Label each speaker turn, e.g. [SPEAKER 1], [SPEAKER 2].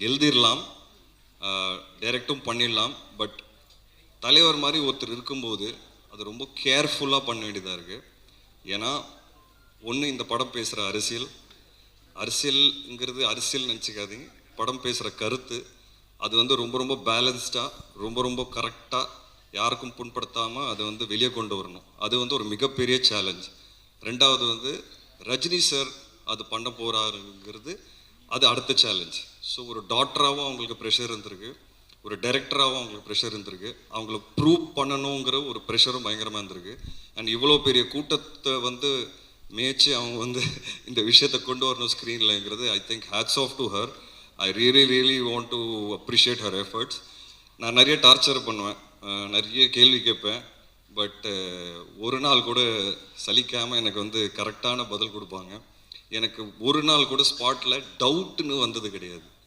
[SPEAKER 1] எழுதிடலாம், டைரக்டும் பண்ணிடலாம். பட் தலைவர் மாதிரி ஒருத்தர் இருக்கும்போது அது ரொம்ப கேர்ஃபுல்லாக பண்ண வேண்டியதாக இருக்குது. ஏன்னா ஒன்று, இந்த படம் பேசுகிற அரசியல்ங்கிறது அரசியல் நினச்சிக்காதீங்க. படம் பேசுகிற கருத்து அது வந்து ரொம்ப ரொம்ப பேலன்ஸ்டாக, ரொம்ப ரொம்ப கரெக்டாக, யாருக்கும் புண்படுத்தாமல் அதை வந்து வெளியே கொண்டு வரணும். அது வந்து ஒரு மிகப்பெரிய சேலஞ்ச். ரெண்டாவது வந்து ரஜினி சார் அது பண்ண போகிறாருங்கிறது அது அடுத்த சேலஞ்ச். ஸோ ஒரு டாக்டராகவும் அவங்களுக்கு ப்ரெஷர் இருந்திருக்கு, ஒரு டைரக்டராகவும் அவங்களுக்கு ப்ரெஷர் இருந்திருக்கு, அவங்கள ப்ரூவ் பண்ணணுங்கிற ஒரு ப்ரெஷரும் பயங்கரமாக இருந்திருக்கு. அண்ட் இவ்வளோ பெரிய கூட்டத்தை வந்து மேய்ச்சி அவங்க வந்து இந்த விஷயத்தை கொண்டு வரணும் ஸ்க்ரீன்லங்கிறது I think hats off to her. I really want to appreciate her efforts. நான் நிறைய டார்ச்சர் பண்ணுவேன், நிறைய கேள்வி கேட்பேன். பட் ஒரு நாள் கூட சலிக்காமல் எனக்கு வந்து கரெக்டான பதில் கொடுப்பாங்க. எனக்கு ஒரு நாள் கூட ஸ்பாட்டில் டவுட்டுன்னு வந்தது கிடையாது.